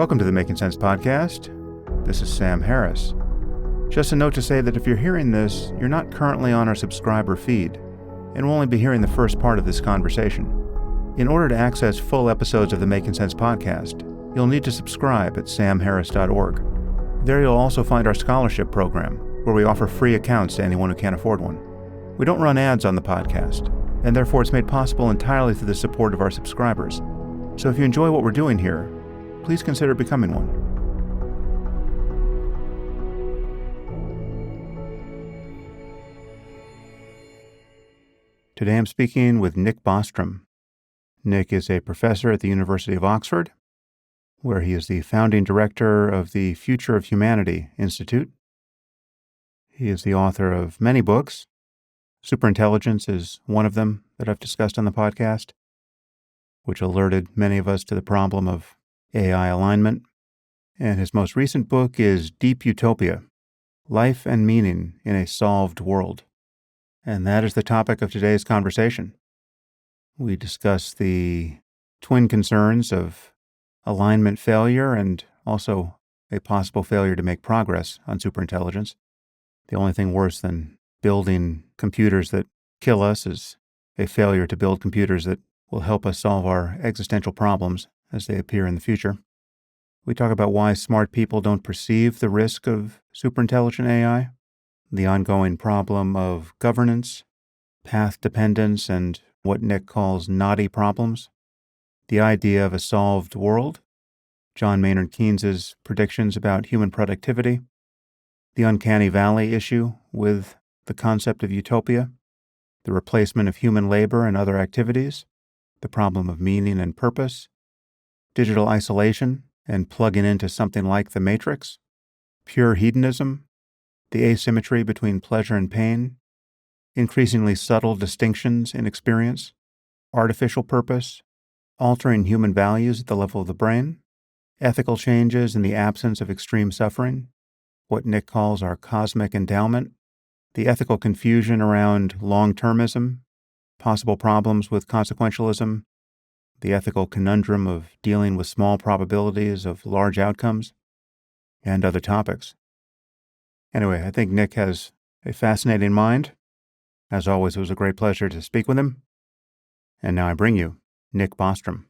Welcome to the Making Sense podcast. This is Sam Harris. Just a note to say that if you're hearing this, you're not currently on our subscriber feed, and will only be hearing the first part of this conversation. In order to access full episodes of the Making Sense podcast, you'll need to subscribe at samharris.org. There you'll also find our scholarship program, where we offer free accounts to anyone who can't afford one. We don't run ads on the podcast, and therefore it's made possible entirely through the support of our subscribers. So if you enjoy what we're doing here, please consider becoming one. Today I'm speaking with Nick Bostrom. Nick is a professor at the University of Oxford, where he is the founding director of the Future of Humanity Institute. He is the author of many books. Superintelligence is one of them that I've discussed on the podcast, which alerted many of us to the problem of AI alignment. And his most recent book is Deep Utopia, Life and Meaning in a Solved World. And that is the topic of today's conversation. We discuss the twin concerns of alignment failure and also a possible failure to make progress on superintelligence. The only thing worse than building computers that kill us is a failure to build computers that will help us solve our existential problems as they appear in the future. We talk about why smart people don't perceive the risk of superintelligent AI, the ongoing problem of governance, path dependence, and what Nick calls knotty problems, the idea of a solved world, John Maynard Keynes' predictions about human productivity, the uncanny valley issue with the concept of utopia, the replacement of human labor and other activities, the problem of meaning and purpose, digital isolation and plugging into something like the Matrix, pure hedonism, the asymmetry between pleasure and pain, increasingly subtle distinctions in experience, artificial purpose, altering human values at the level of the brain, ethical changes in the absence of extreme suffering, what Nick calls our cosmic endowment, the ethical confusion around longtermism, possible problems with consequentialism, the ethical conundrum of dealing with small probabilities of large outcomes, and other topics. Anyway, I think Nick has a fascinating mind. As always, it was a great pleasure to speak with him. And now I bring you Nick Bostrom.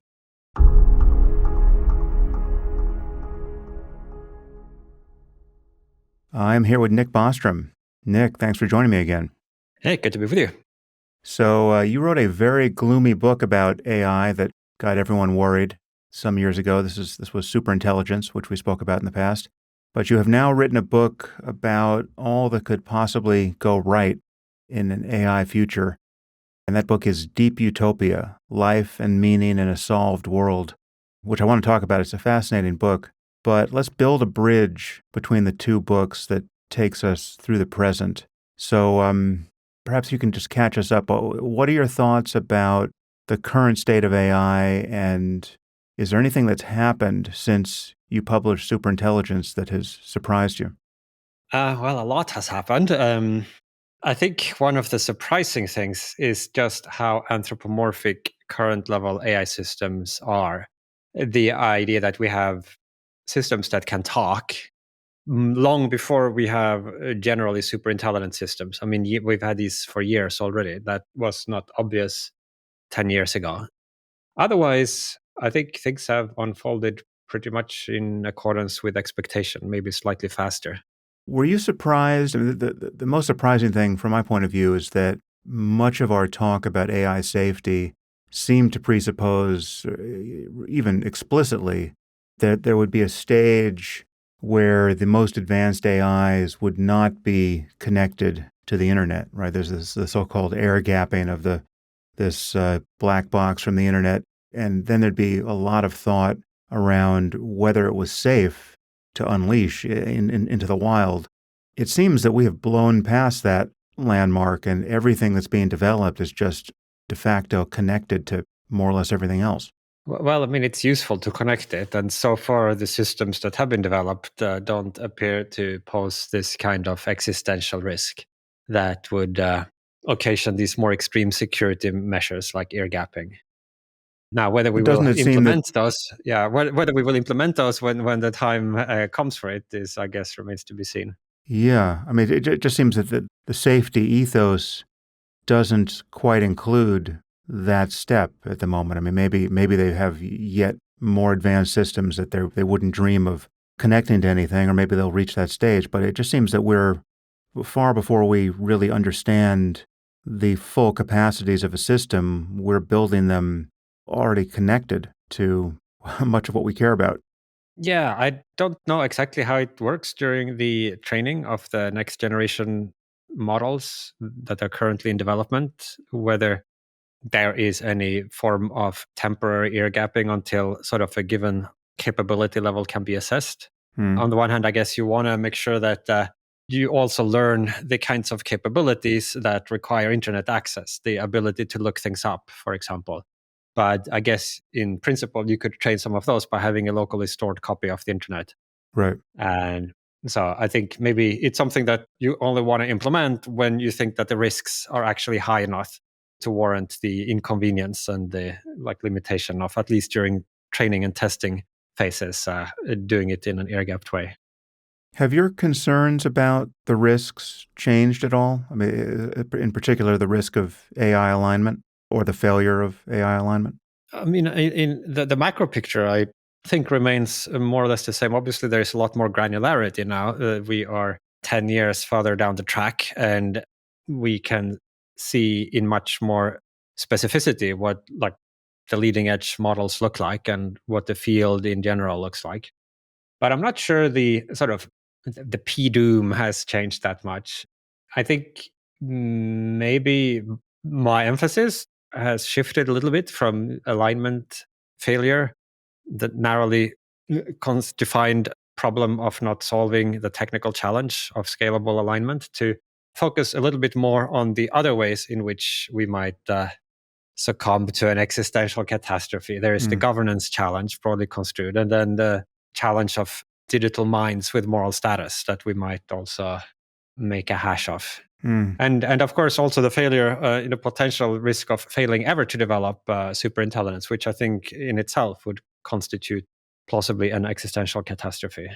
I'm here with Nick Bostrom. Nick, thanks for joining me again. Hey, good to be with you. So you wrote a very gloomy book about AI that got everyone worried some years ago. This was Superintelligence, which we spoke about in the past. But you have now written a book about all that could possibly go right in an AI future. And that book is Deep Utopia, Life and Meaning in a Solved World, which I want to talk about. It's a fascinating book. But let's build a bridge between the two books that takes us through the present. So perhaps you can just catch us up. What are your thoughts about the current state of AI, and is there anything that's happened since you published Superintelligence that has surprised you? Well, a lot has happened. I think one of the surprising things is just how anthropomorphic current level AI systems are. The idea that we have systems that can talk long before we have generally super intelligent systems. I mean, we've had these for years already. That was not obvious 10 years ago. Otherwise, I think things have unfolded pretty much in accordance with expectation, maybe slightly faster. Were you surprised? I mean, the most surprising thing from my point of view is that much of our talk about AI safety seemed to presuppose, even explicitly, that there would be a stage where the most advanced AIs would not be connected to the internet, right? There's the so-called air gapping of this black box from the internet, and then thered be a lot of thought around whether it was safe to unleash into the wild. It seems that we have blown past that landmark, and everything that's being developed is just de facto connected to more or less everything else. Well, I mean, it's useful to connect it. And so far, the systems that have been developed don't appear to pose this kind of existential risk that would occasion these more extreme security measures like air gapping. Now, whether we But will doesn't it seem that, implement those, whether we will implement those when the time comes for it is, I guess, remains to be seen. yeah, I mean, it just seems that the safety ethos doesn't quite include that step at the moment. I mean, maybe they have yet more advanced systems that they wouldn't dream of connecting to anything, or maybe they'll reach that stage. But it just seems that we're far before we really understand the full capacities of a system. We're building them already connected to much of what we care about. Yeah, I don't know exactly how it works during the training of the next generation models that are currently in development, whether there is any form of temporary ear gapping until sort of a given capability level can be assessed. Hmm. On the one hand, I guess you want to make sure that you also learn the kinds of capabilities that require internet access, the ability to look things up, for example. But I guess in principle, you could train some of those by having a locally stored copy of the internet. Right. And so I think maybe it's something that you only want to implement when you think that the risks are actually high enough to warrant the inconvenience and the limitation of, at least during training and testing phases, doing it in an air gapped way. Have your concerns about the risks changed at all? I mean, in particular, the risk of AI alignment or the failure of AI alignment? I mean, in the macro picture, I think remains more or less the same. Obviously, there's a lot more granularity now. We are 10 years further down the track, and we can see in much more specificity what the leading edge models look like and what the field in general looks like. But I'm not sure the sort of the P doom has changed that much. I think maybe my emphasis has shifted a little bit from alignment failure, the narrowly defined problem of not solving the technical challenge of scalable alignment, to focus a little bit more on the other ways in which we might succumb to an existential catastrophe. There is the Mm, governance challenge, broadly construed, and then the challenge of digital minds with moral status that we might also make a hash of. mm. And of course, also the failure, the potential risk of failing ever to develop superintelligence, which I think in itself would constitute plausibly an existential catastrophe.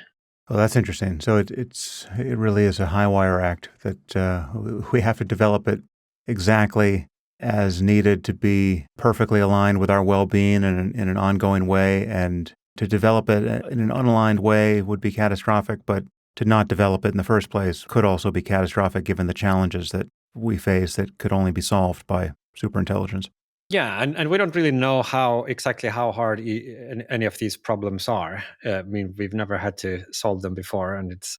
Well, that's interesting. So it really is a high wire act that we have to develop it exactly as needed to be perfectly aligned with our well-being in an ongoing way. And to develop it in an unaligned way would be catastrophic, but to not develop it in the first place could also be catastrophic given the challenges that we face that could only be solved by superintelligence. Yeah, and we don't really know exactly how hard any of these problems are. I mean, we've never had to solve them before, and it's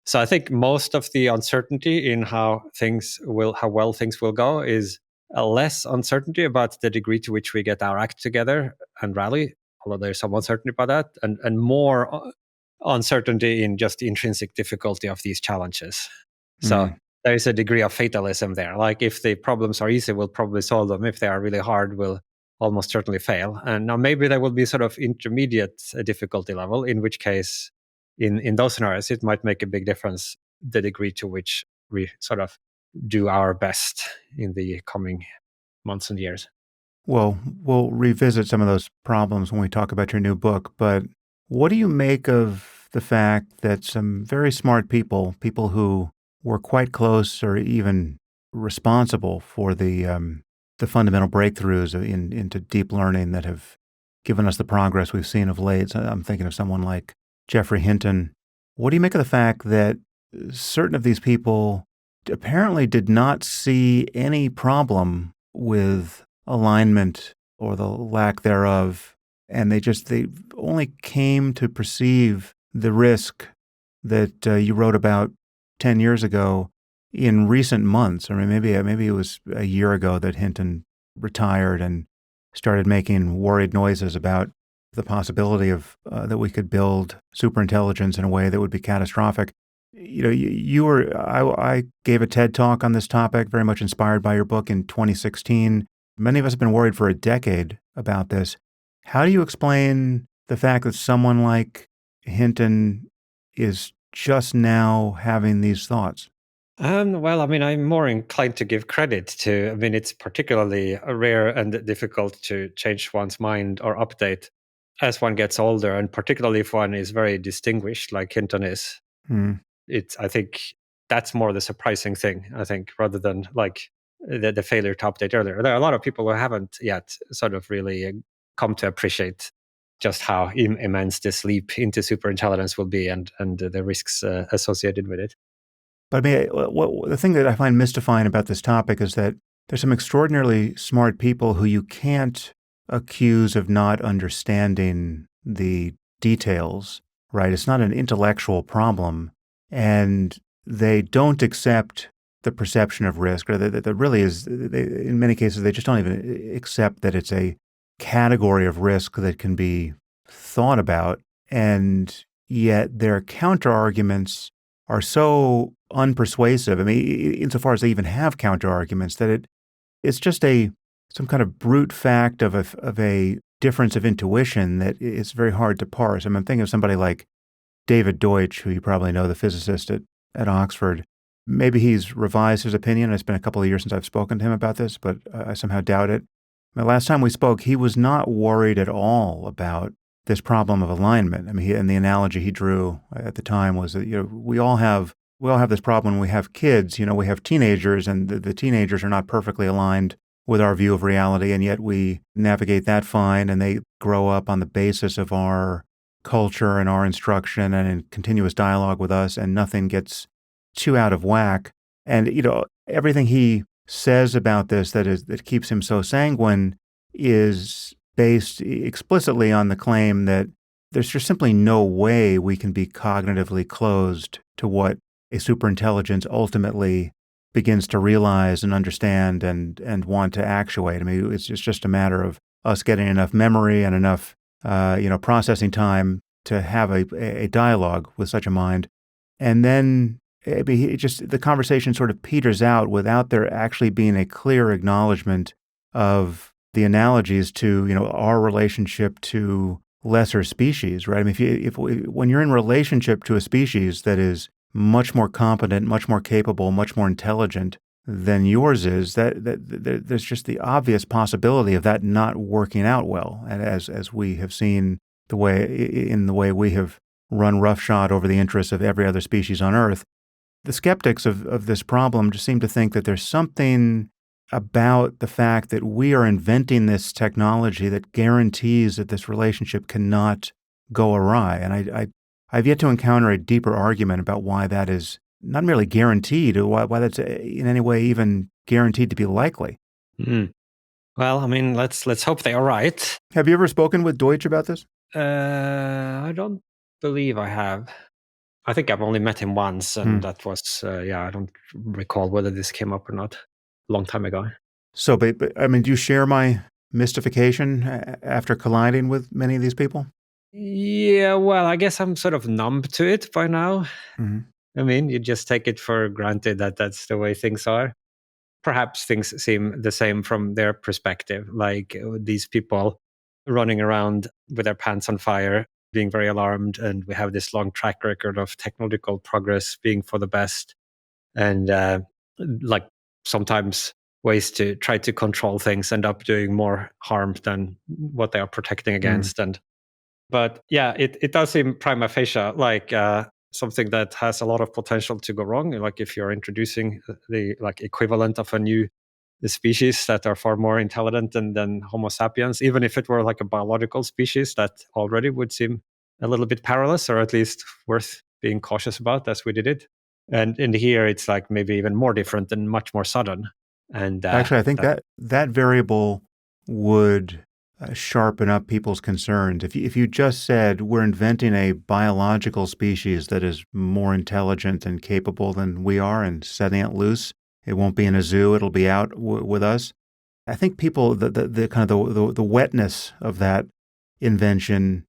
so I think most of the uncertainty in how well things will go is a less uncertainty about the degree to which we get our act together and rally, although there's some uncertainty about that, and more uncertainty in just the intrinsic difficulty of these challenges. So Mm, there is a degree of fatalism there. Like if the problems are easy, we'll probably solve them. If they are really hard, we'll almost certainly fail. And now maybe there will be sort of intermediate difficulty level, in which case, in those scenarios, it might make a big difference the degree to which we sort of do our best in the coming months and years. Well, we'll revisit some of those problems when we talk about your new book, but what do you make of the fact that some very smart people who were quite close or even responsible for the fundamental breakthroughs into deep learning that have given us the progress we've seen of late? So I'm thinking of someone like Geoffrey Hinton. What do you make of the fact that certain of these people apparently did not see any problem with alignment or the lack thereof, and they only came to perceive the risk that you wrote about 10 years ago in recent months? Or maybe it was a year ago that Hinton retired and started making worried noises about the possibility of that we could build superintelligence in a way that would be catastrophic. You know, I gave a TED talk on this topic, very much inspired by your book in 2016. Many of us have been worried for a decade about this. How do you explain the fact that someone like Hinton is just now having these thoughts? Well, I mean, I'm more inclined to give credit to, I mean, it's particularly rare and difficult to change one's mind or update as one gets older, and particularly if one is very distinguished, like Hinton is. Hmm. I think that's more the surprising thing, I think, rather than like the failure to update earlier. There are a lot of people who haven't yet sort of really come to appreciate just how immense this leap into superintelligence will be, and the risks associated with it. But I mean, the thing that I find mystifying about this topic is that there's some extraordinarily smart people who you can't accuse of not understanding the details, right? It's not an intellectual problem. And they don't accept the perception of risk, or that really is, in many cases, they just don't even accept that it's a category of risk that can be thought about. And yet their counter arguments are so unpersuasive. I mean, insofar as they even have counter arguments, that it's just some kind of brute fact of a difference of intuition that is very hard to parse. I mean, I'm thinking of somebody like David Deutsch, who you probably know, the physicist at Oxford. Maybe he's revised his opinion. It's been a couple of years since I've spoken to him about this, but I somehow doubt it. The last time we spoke, he was not worried at all about this problem of alignment. I mean, and the analogy he drew at the time was that we all have this problem when we have kids. We have teenagers, and the teenagers are not perfectly aligned with our view of reality, and yet we navigate that fine, and they grow up on the basis of our culture and our instruction and in continuous dialogue with us, and nothing gets too out of whack. And everything he says about this that keeps him so sanguine is based explicitly on the claim that there's just simply no way we can be cognitively closed to what a superintelligence ultimately begins to realize and understand and want to actuate. I mean, it's just a matter of us getting enough memory and enough processing time to have a dialogue with such a mind. And then the conversation sort of peters out without there actually being a clear acknowledgement of the analogies to, our relationship to lesser species, right? I mean, when you're in relationship to a species that is much more competent, much more capable, much more intelligent than yours is, that there's just the obvious possibility of that not working out well. And as we have seen the way we have run roughshod over the interests of every other species on Earth, the skeptics of this problem just seem to think that there's something about the fact that we are inventing this technology that guarantees that this relationship cannot go awry. And I've yet to encounter a deeper argument about why that is not merely guaranteed, or why that's in any way even guaranteed to be likely. Mm. Well, I mean, let's hope they are right. Have you ever spoken with Deutsch about this? I don't believe I have. I think I've only met him once, and that was, I don't recall whether this came up or not. A long time ago. So, but I mean, do you share my mystification after colliding with many of these people? Yeah, well, I guess I'm sort of numb to it by now. Mm-hmm. I mean, you just take it for granted that that's the way things are. Perhaps things seem the same from their perspective, like these people running around with their pants on fire, being very alarmed, and we have this long track record of technological progress being for the best, and like sometimes ways to try to control things end up doing more harm than what they are protecting against. But yeah, it does seem prima facie like something that has a lot of potential to go wrong. Like if you're introducing the like equivalent of a new species that are far more intelligent than Homo sapiens, even if it were like a biological species, that already would seem a little bit perilous, or at least worth being cautious about as we did it. And in here, it's like maybe even more different and much more sudden. And Actually, I think that variable would sharpen up people's concerns. If you just said we're inventing a biological species that is more intelligent and capable than we are and setting it loose, it won't be in a zoo, it'll be out with us. I think people, the kind of the wetness of that invention,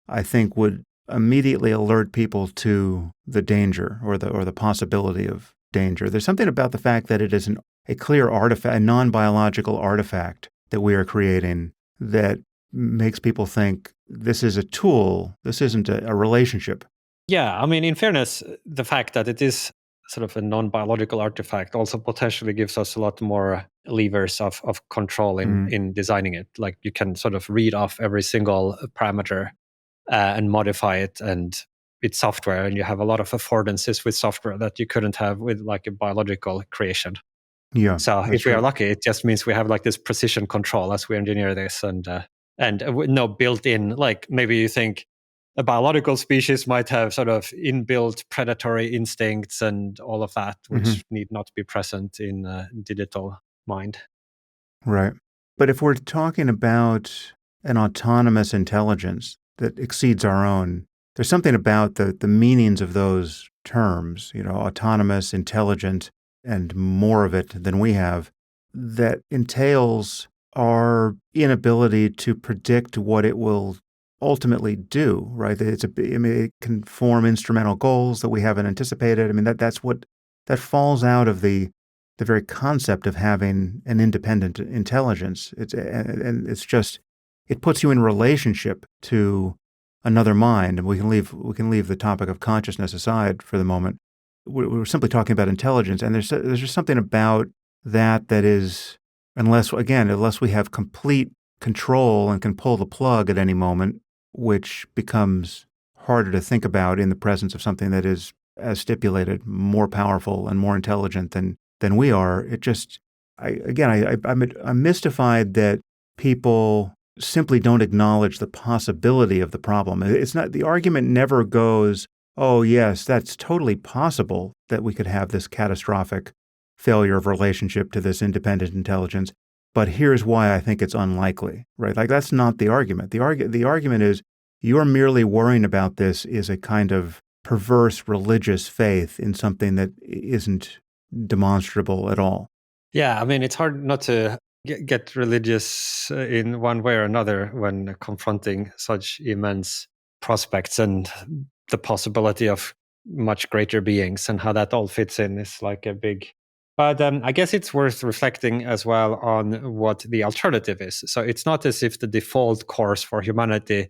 I think would immediately alert people to the danger or the possibility of danger. There's something about the fact that it is a clear artifact, a non-biological artifact that we are creating that makes people think this is a tool, this isn't a relationship. yeah, I mean, in fairness, the fact that it is sort of a non-biological artifact also potentially gives us a lot more levers of control in designing it. Like you can sort of read off every single parameter and modify it, and it's software, and you have a lot of affordances with software that you couldn't have with like a biological creation. Yeah, So that's if we are true. lucky, it just means we have like this precision control as we engineer this, and no built in, like maybe you think a biological species might have sort of inbuilt predatory instincts and all of that, Hmm. which need not be present in a digital mind. Right. But if we're talking about an autonomous intelligence that exceeds our own, there's something about the meanings of those terms, autonomous, intelligent, and more of it than we have, that entails our inability to predict what it will ultimately do, right? It can form instrumental goals that we haven't anticipated. I mean, that falls out of the very concept of having an independent intelligence. It puts you in relationship to another mind, and we can leave the topic of consciousness aside for the moment. We're simply talking about intelligence, and there's just something about that is, unless we have complete control and can pull the plug at any moment, which becomes harder to think about in the presence of something that is, as stipulated, more powerful and more intelligent than we are. I'm mystified that people simply don't acknowledge the possibility of the problem. It's not, the argument never goes, oh yes, that's totally possible that we could have this catastrophic failure of relationship to this independent intelligence, but here's why I think it's unlikely, right? Like that's not the argument. The argument is you're merely worrying about this is a kind of perverse religious faith in something that isn't demonstrable at all. Yeah, I mean, it's hard not to get religious in one way or another when confronting such immense prospects and the possibility of much greater beings, and how that all fits in is like a big. But I guess it's worth reflecting as well on what the alternative is. So it's not as if the default course for humanity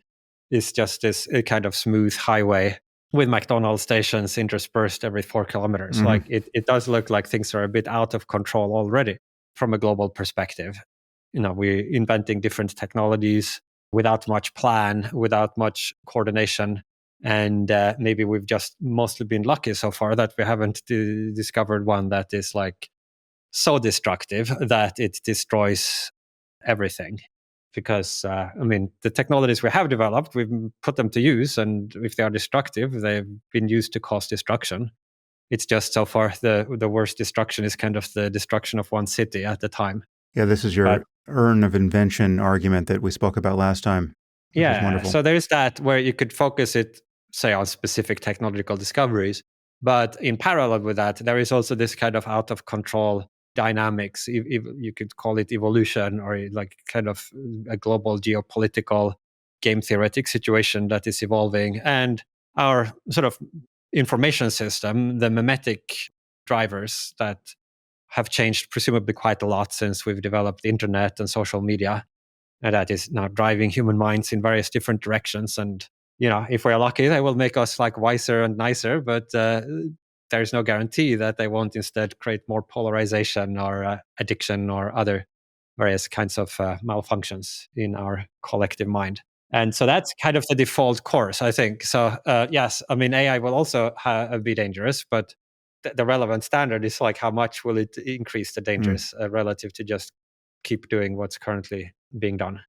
is just this kind of smooth highway with McDonald's stations interspersed every 4 kilometers. Mm-hmm. Like it does look like things are a bit out of control already from a global perspective. We're inventing different technologies without much plan, without much coordination. And maybe we've just mostly been lucky so far that we haven't discovered one that is like so destructive that it destroys everything. Because, the technologies we have developed, we've put them to use. And if they are destructive, they've been used to cause destruction. It's just so far the worst destruction is kind of the destruction of one city at the time. Yeah, this is But your urn of invention argument that we spoke about last time, which was yeah, wonderful. so there's that where you could focus it, say, on specific technological discoveries. But in parallel with that, there is also this kind of out of control dynamics. You could call it evolution, or like kind of a global geopolitical game theoretic situation that is evolving. And our sort of information system, the mimetic drivers that have changed presumably quite a lot since we've developed the internet and social media, and that is now driving human minds in various different directions. And if we're lucky, they will make us like wiser and nicer, but there's no guarantee that they won't instead create more polarization or addiction or other various kinds of malfunctions in our collective mind. And so that's kind of the default course, I think. So yes, I mean, AI will also be dangerous, but the relevant standard is like how much will it increase the Mm. dangers relative to just keep doing what's currently being done.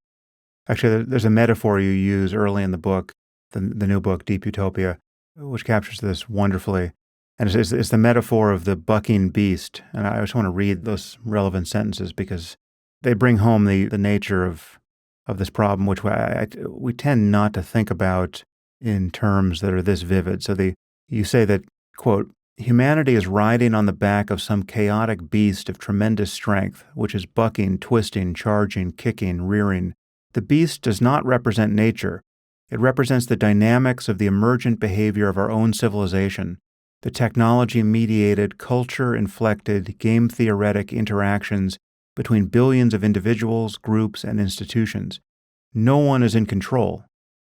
Actually, there's a metaphor you use early in the book, the new book, Deep Utopia, which captures this wonderfully. And it's the metaphor of the bucking beast. And I just want to read those relevant sentences because they bring home the nature of this problem, which we tend not to think about in terms that are this vivid. So you say that, quote, humanity is riding on the back of some chaotic beast of tremendous strength, which is bucking, twisting, charging, kicking, rearing. The beast does not represent nature. It represents the dynamics of the emergent behavior of our own civilization, the technology-mediated, culture-inflected, game-theoretic interactions between billions of individuals, groups, and institutions. No one is in control.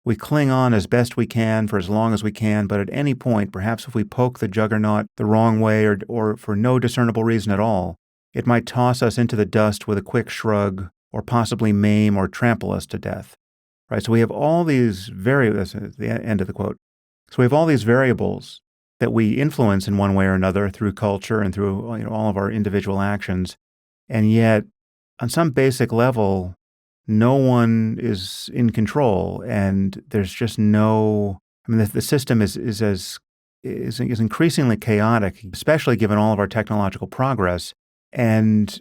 We cling on as best we can for as long as we can, but at any point, perhaps if we poke the juggernaut the wrong way or for no discernible reason at all, it might toss us into the dust with a quick shrug or possibly maim or trample us to death. Right? So we have all these that's the end of the quote. So we have all these variables that we influence in one way or another through culture and through all of our individual actions. And yet, on some basic level, no one is in control, and there's just no. I mean, the system is increasingly chaotic, especially given all of our technological progress. And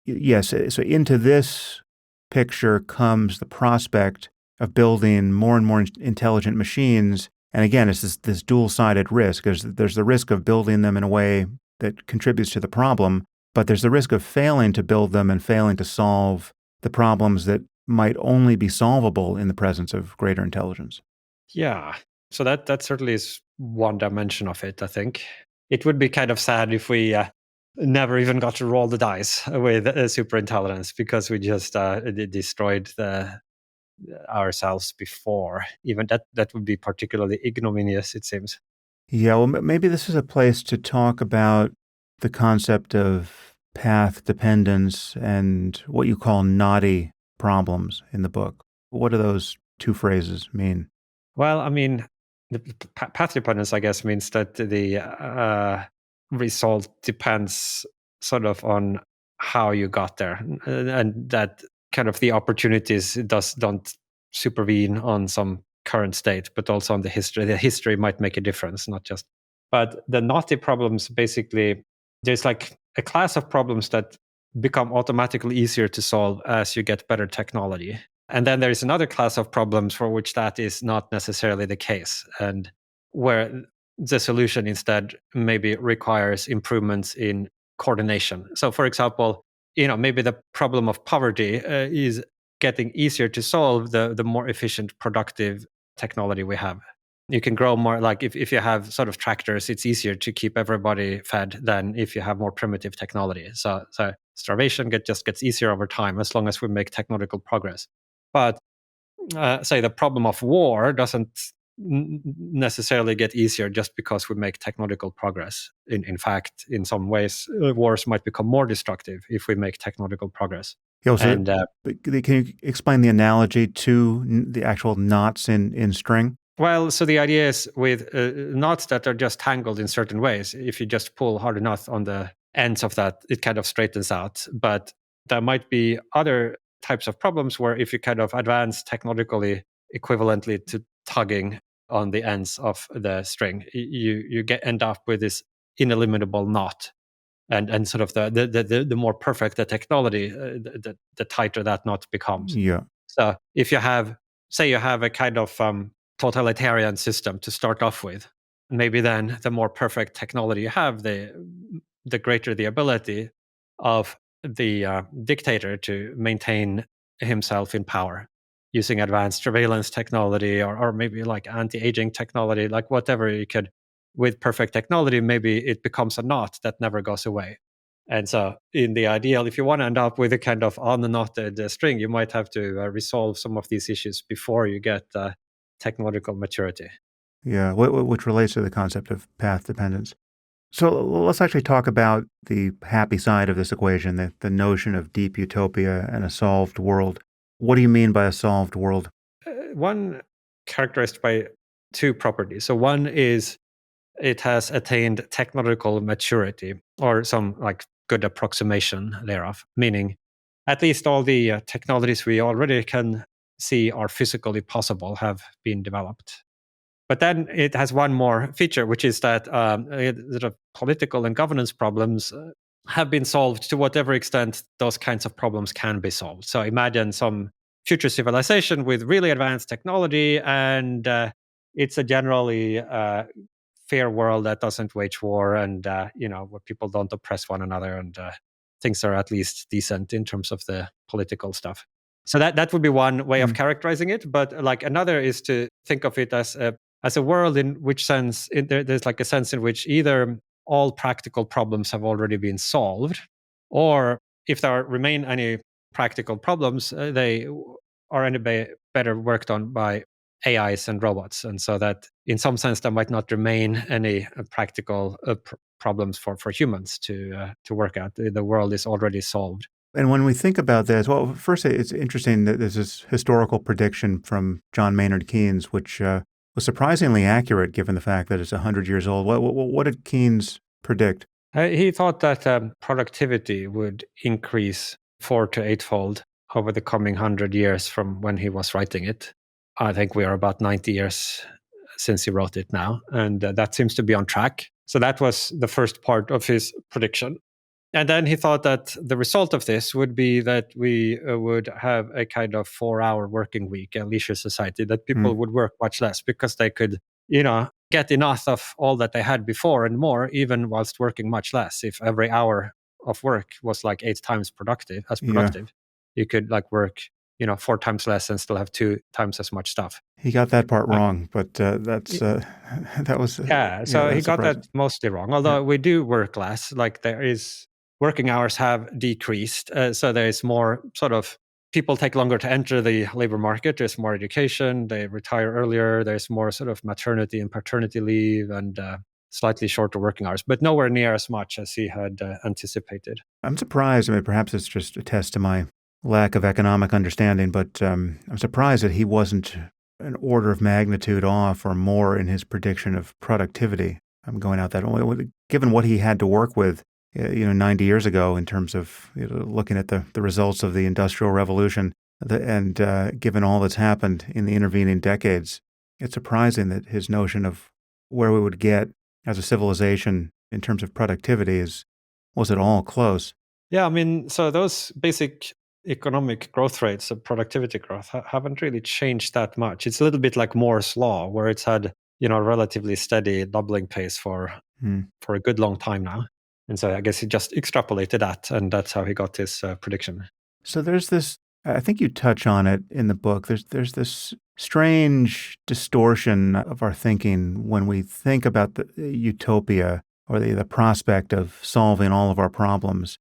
yes, so into this picture comes the prospect of building more and more intelligent machines. And again, it's this dual-sided risk. There's the risk of building them in a way that contributes to the problem, but there's the risk of failing to build them and failing to solve the problems that might only be solvable in the presence of greater intelligence. Yeah. So that certainly is one dimension of it, I think. It would be kind of sad if we never even got to roll the dice with superintelligence because we just destroyed ourselves before. Even that would be particularly ignominious, it seems. Yeah, well, maybe this is a place to talk about the concept of path dependence and what you call knotty problems in the book. What do those two phrases mean? Well, I mean, the path dependence, I guess, means that the result depends sort of on how you got there, and that kind of the opportunities don't supervene on some current state, but also on the history. The history might make a difference, not just. But the knotty problems, basically, there's like a class of problems that become automatically easier to solve as you get better technology. And then there is another class of problems for which that is not necessarily the case, and where the solution instead maybe requires improvements in coordination. So, for example, maybe the problem of poverty is getting easier to solve the more efficient, productive technology we have. You can grow more, like if you have sort of tractors, it's easier to keep everybody fed than if you have more primitive technology. So starvation just gets easier over time as long as we make technological progress. But say the problem of war doesn't necessarily get easier just because we make technological progress. In fact, in some ways, wars might become more destructive if we make technological progress. Yeah, so And can you explain the analogy to the actual knots in string? well, so the idea is with knots that are just tangled in certain ways. If you just pull hard enough on the ends of that, it kind of straightens out. But there might be other types of problems where if you kind of advance technologically equivalently to tugging on the ends of the string, you end up with this ineliminable knot. And sort of the more perfect the technology, the tighter that knot becomes. Yeah. So if you have, say, you have a kind of totalitarian system to start off with, maybe then the more perfect technology you have, the greater the ability of the dictator to maintain himself in power using advanced surveillance technology or maybe like anti-aging technology, like whatever you could. With perfect technology, maybe it becomes a knot that never goes away. And so, in the ideal, if you want to end up with a kind of unknotted string, you might have to resolve some of these issues before you get technological maturity. Yeah, which relates to the concept of path dependence. So let's actually talk about the happy side of this equation, the notion of deep utopia and a solved world. What do you mean by a solved world? One characterized by two properties. So one is it has attained technological maturity or some like good approximation thereof, meaning at least all the technologies we already can see are physically possible have been developed. But then it has one more feature, which is that the political and governance problems have been solved to whatever extent those kinds of problems can be solved. So imagine some future civilization with really advanced technology, and it's a generally fair world that doesn't wage war, and where people don't oppress one another, and things are at least decent in terms of the political stuff. So that would be one way of characterizing it. But like another is to think of it as a world in which sense there's like a sense in which either all practical problems have already been solved, or if there remain any practical problems, they are any better worked on by AIs and robots, and so that in some sense there might not remain any practical problems for humans to work out. The world is already solved. And when we think about this, well, first, it's interesting that there's this historical prediction from John Maynard Keynes, which was surprisingly accurate given the fact that it's 100 years old. What did Keynes predict? He thought that productivity would increase 4 to 8-fold over the coming 100 years from when he was writing it. I think we are about 90 years since he wrote it now, and that seems to be on track. So that was the first part of his prediction. And then he thought that the result of this would be that we would have a kind of 4-hour working week, a leisure society, that people would work much less because they could, get enough of all that they had before and more, even whilst working much less. If every hour of work was like 8 times productive, you could work, 4 times less and still have 2 times as much stuff. He got that part wrong, but that's that was so he got that mostly wrong. Although we do work less, there is working hours have decreased, so there is more sort of people take longer to enter the labor market. There's more education, they retire earlier. There's more sort of maternity and paternity leave, and slightly shorter working hours, but nowhere near as much as he had anticipated. I'm surprised. I mean, perhaps it's just a test to my lack of economic understanding, but I'm surprised that he wasn't an order of magnitude off or more in his prediction of productivity. I'm going out that way, given what he had to work with, 90 years ago in terms of looking at the results of the Industrial Revolution, and given all that's happened in the intervening decades, it's surprising that his notion of where we would get as a civilization in terms of productivity was at all close. Yeah, I mean, so those basic economic growth rates of productivity growth haven't really changed that much. It's a little bit like Moore's law, where it's had a relatively steady doubling pace for a good long time now. And so I guess he just extrapolated that, and that's how he got his prediction. So there's this, I think you touch on it in the book, there's this strange distortion of our thinking when we think about the utopia or the prospect of solving all of our problems.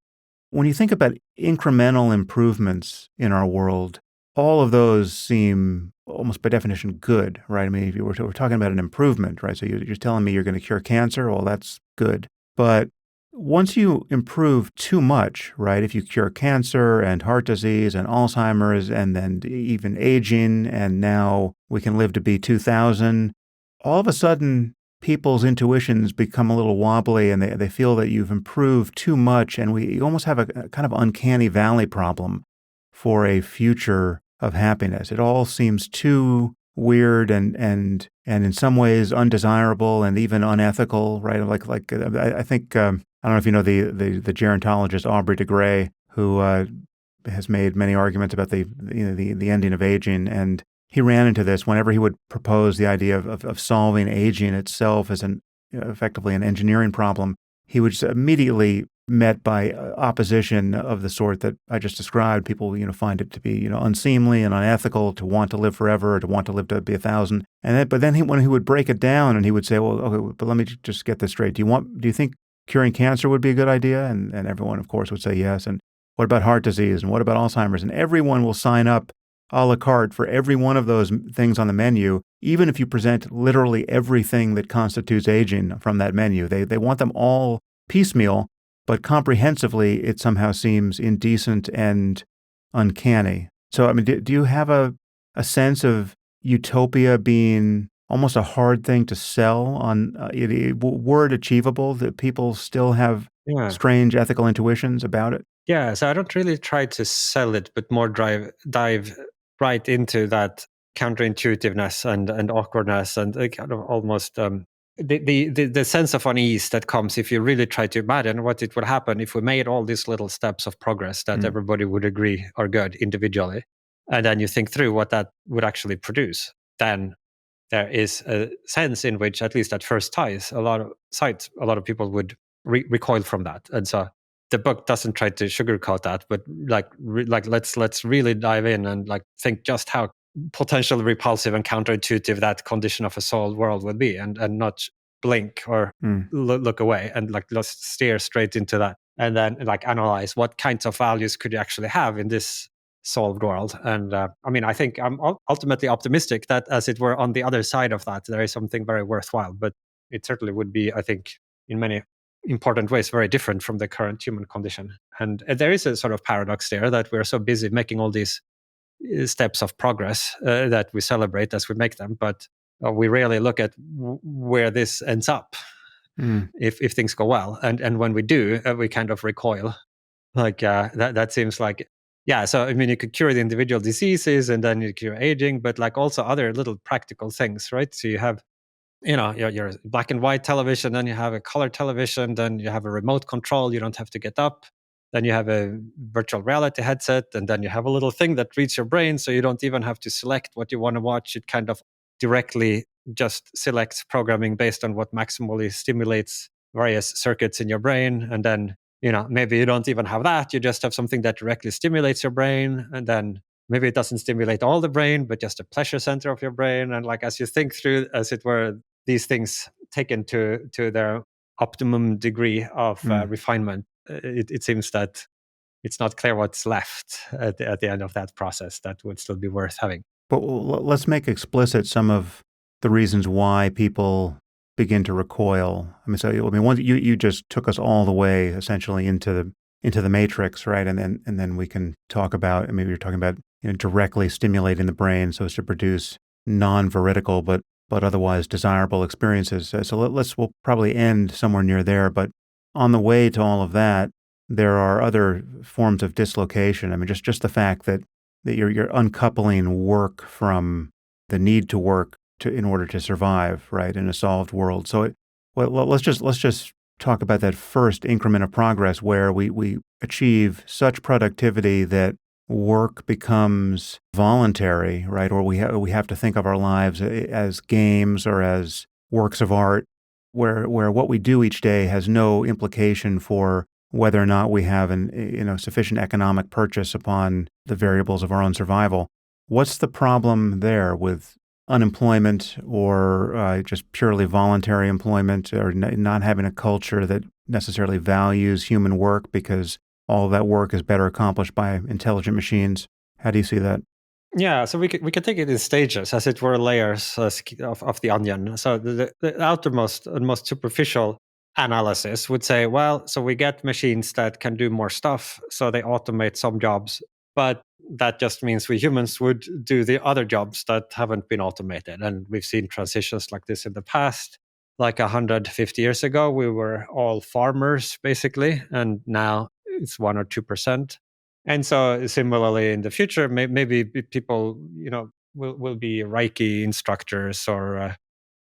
When you think about incremental improvements in our world, all of those seem almost by definition good, right? I mean, if we're talking about an improvement, right? So you're telling me you're going to cure cancer, well, that's good. But once you improve too much, right, if you cure cancer and heart disease and Alzheimer's and then even aging, and now we can live to be 2000, all of a sudden people's intuitions become a little wobbly, and they feel that you've improved too much, and you almost have a kind of uncanny valley problem for a future of happiness. It all seems too weird and in some ways undesirable and even unethical, right? I think I don't know if you know the gerontologist Aubrey de Grey, who has made many arguments about the ending of aging, and he ran into this whenever he would propose the idea of solving aging itself as effectively an engineering problem. He was just immediately met by opposition of the sort that I just described. People find it to be unseemly and unethical to want to live forever or to want to live to be 1,000. But then when he would break it down and he would say, well, okay, but let me just get this straight. Do you think curing cancer would be a good idea? And everyone, of course, would say yes. And what about heart disease? And what about Alzheimer's? And everyone will sign up a la carte for every one of those things on the menu, even if you present literally everything that constitutes aging from that menu. They want them all piecemeal, but comprehensively, it somehow seems indecent and uncanny. So, I mean, do you have a sense of utopia being almost a hard thing to sell on? Were it achievable, that people still have strange ethical intuitions about it? Yeah, so I don't really try to sell it, but more dive right into that counterintuitiveness and awkwardness and kind of almost the sense of unease that comes if you really try to imagine what it would happen if we made all these little steps of progress that everybody would agree are good individually, and then you think through what that would actually produce. Then there is a sense in which, at least at first sight, a lot of people would recoil from that. And so the book doesn't try to sugarcoat that, but let's really dive in and think just how potentially repulsive and counterintuitive that condition of a soul world would be, and not blink or look away, and let's steer straight into that, and then analyze what kinds of values could you actually have in this solved world. And I think I'm ultimately optimistic that, as it were, on the other side of that, there is something very worthwhile. But it certainly would be, I think, in many important ways, very different from the current human condition. And there is a sort of paradox there, that we're so busy making all these steps of progress that we celebrate as we make them, but we rarely look at where this ends up if things go well. And when we do, we kind of recoil. Like that seems like, yeah. So you could cure the individual diseases, and then you cure aging, but like also other little practical things, right? So you have your black and white television, then you have a color television, then you have a remote control, you don't have to get up, then you have a virtual reality headset, and then you have a little thing that reads your brain, so you don't even have to select what you want to watch. It kind of directly just selects programming based on what maximally stimulates various circuits in your brain. And then maybe you don't even have that, you just have something that directly stimulates your brain, and then maybe it doesn't stimulate all the brain, but just a pleasure center of your brain. And like, as you think through, as it were, these things taken to their optimum degree of refinement, it seems that it's not clear what's left at the end of that process that would still be worth having. But let's make explicit some of the reasons why people begin to recoil. You just took us all the way essentially into the matrix, right? And then we can talk about. You're talking about directly stimulating the brain so as to produce non-veridical but otherwise desirable experiences. So we'll probably end somewhere near there. But on the way to all of that, there are other forms of dislocation. Just the fact that you're uncoupling work from the need to work in order to survive, right, in a solved world. So let's just talk about that first increment of progress where we achieve such productivity that work becomes voluntary, right? Or we have to think of our lives as games or as works of art, where what we do each day has no implication for whether or not we have sufficient economic purchase upon the variables of our own survival. What's the problem there with unemployment or just purely voluntary employment, or not having a culture that necessarily values human work because all of that work is better accomplished by intelligent machines? How do you see that? Yeah, so we could take it in stages, as it were, layers of the onion. So the outermost and most superficial analysis would say, well, so we get machines that can do more stuff, so they automate some jobs, but that just means we humans would do the other jobs that haven't been automated. And we've seen transitions like this in the past. Like 150 years ago, we were all farmers, basically, and now it's 1 or 2%. And so similarly in the future, maybe people, will be Reiki instructors or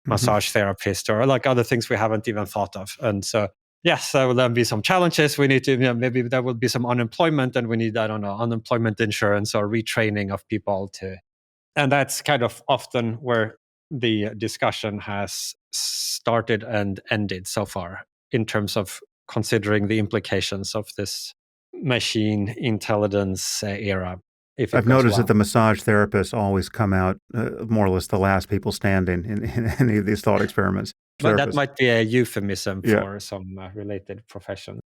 massage therapists or like other things we haven't even thought of. And so, yes, there will then be some challenges. We need to, maybe there will be some unemployment, and we need, I don't know, unemployment insurance or retraining of people and that's kind of often where the discussion has started and ended so far in terms of considering the implications of this machine intelligence era. I've noticed that the massage therapists always come out more or less the last people standing in any of these thought experiments. But that might be a euphemism for some related profession.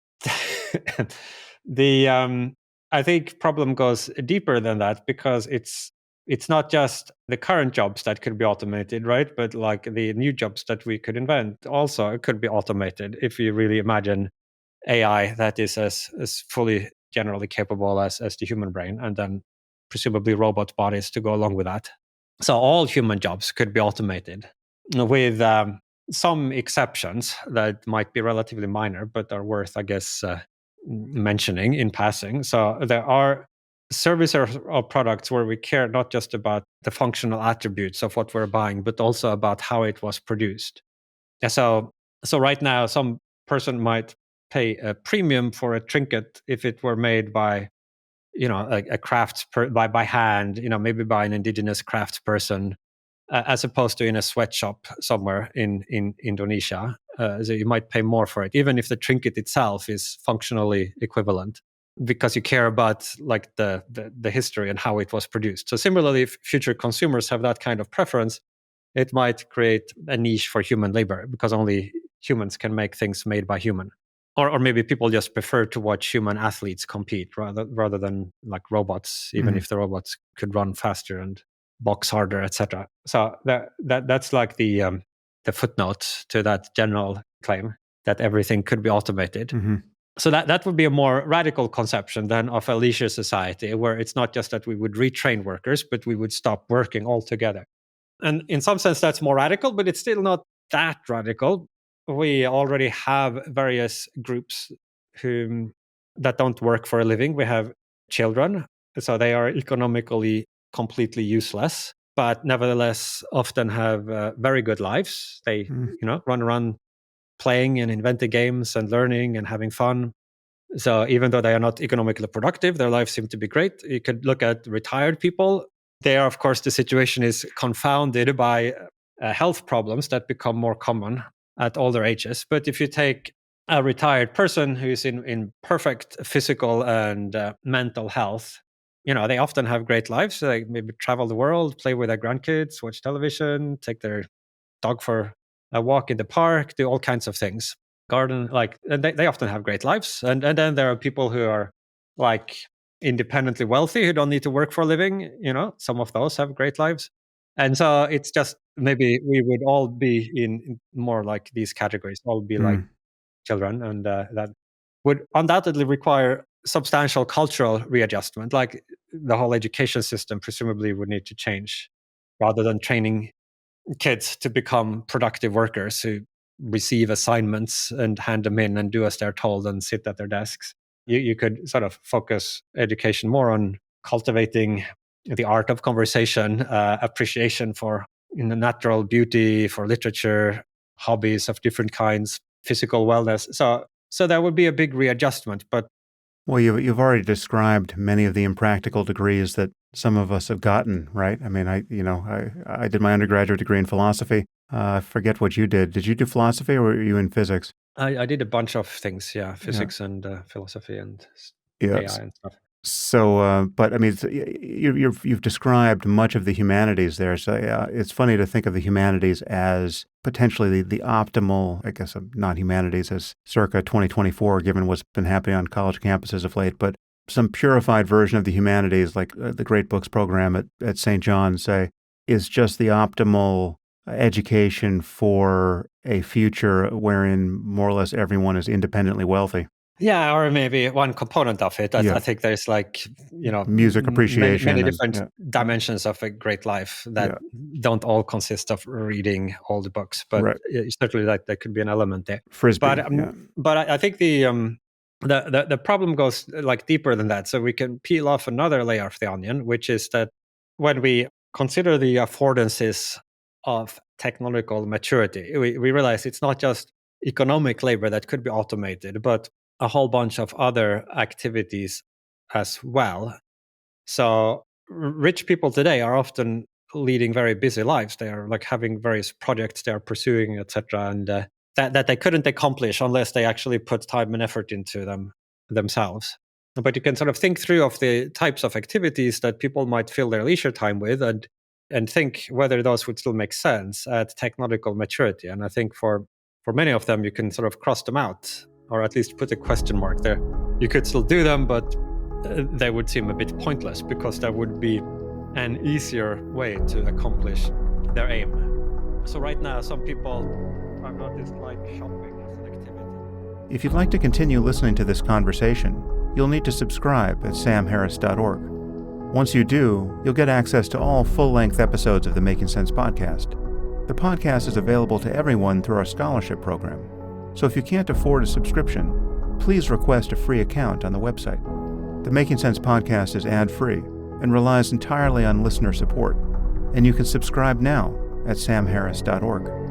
I think problem goes deeper than that, because it's not just the current jobs that could be automated, right? But like the new jobs that we could invent also could be automated if you really imagine AI that is as fully generally capable as the human brain, and then presumably robot bodies to go along with that. So all human jobs could be automated, with some exceptions that might be relatively minor, but are worth, I guess, mentioning in passing. So there are services or products where we care not just about the functional attributes of what we're buying, but also about how it was produced. And so right now, some person might pay a premium for a trinket if it were made by, a by hand, maybe by an indigenous crafts person, as opposed to in a sweatshop somewhere in Indonesia. So you might pay more for it, even if the trinket itself is functionally equivalent, because you care about like the history and how it was produced. So similarly, if future consumers have that kind of preference, it might create a niche for human labor, because only humans can make things made by human. or maybe people just prefer to watch human athletes compete rather than like robots, even if the robots could run faster and box harder, etc. So that's like the footnote to that general claim that everything could be automated. So that would be a more radical conception than of a leisure society, where it's not just that we would retrain workers, but we would stop working altogether. And in some sense, that's more radical, but it's still not that radical. We already have various groups that don't work for a living. We have children, so they are economically completely useless, but nevertheless often have very good lives. They run around playing and inventing games and learning and having fun. So even though they are not economically productive, their lives seem to be great. You could look at retired people. There, of course, the situation is confounded by health problems that become more common at older ages. But if you take a retired person who's in perfect physical and mental health, they often have great lives. They maybe travel the world, play with their grandkids, watch television, take their dog for a walk in the park, do all kinds of things. Garden, and they often have great lives. And then there are people who are like independently wealthy who don't need to work for a living. Some of those have great lives. And so it's just maybe we would all be in more like these categories, all be like children. And that would undoubtedly require substantial cultural readjustment. Like the whole education system presumably would need to change rather than training kids to become productive workers who receive assignments and hand them in and do as they're told and sit at their desks. You could sort of focus education more on cultivating the art of conversation, appreciation for natural beauty, for literature, hobbies of different kinds, physical wellness. So there would be a big readjustment. But well, you've already described many of the impractical degrees that some of us have gotten, right? I mean, I did my undergraduate degree in philosophy. I forget what you did. Did you do philosophy or were you in physics? I did a bunch of things, physics and philosophy and AI and stuff. So, but I mean, you've described much of the humanities there. So it's funny to think of the humanities as potentially the optimal, I guess, not humanities as circa 2024, given what's been happening on college campuses of late, but some purified version of the humanities, like the Great Books program at St. John's, say, is just the optimal education for a future wherein more or less everyone is independently wealthy. Yeah, or maybe one component of it. I think there's music appreciation, many different dimensions of a great life that don't all consist of reading all the books, but certainly that could be an element there. Frisbee, but I think the problem goes deeper than that. So we can peel off another layer of the onion, which is that when we consider the affordances of technological maturity, we realize it's not just economic labor that could be automated, but a whole bunch of other activities as well. So rich people today are often leading very busy lives. They are having various projects they are pursuing, etc., and that they couldn't accomplish unless they actually put time and effort into them themselves. But you can sort of think through of the types of activities that people might fill their leisure time with and think whether those would still make sense at technological maturity. And I think for many of them, you can sort of cross them out, or at least put a question mark there. You could still do them, but they would seem a bit pointless because there would be an easier way to accomplish their aim. So right now, some people are not dislike shopping as an activity. If you'd like to continue listening to this conversation, you'll need to subscribe at samharris.org. Once you do, you'll get access to all full-length episodes of the Making Sense podcast. The podcast is available to everyone through our scholarship program. So if you can't afford a subscription, please request a free account on the website. The Making Sense podcast is ad-free and relies entirely on listener support, and you can subscribe now at samharris.org.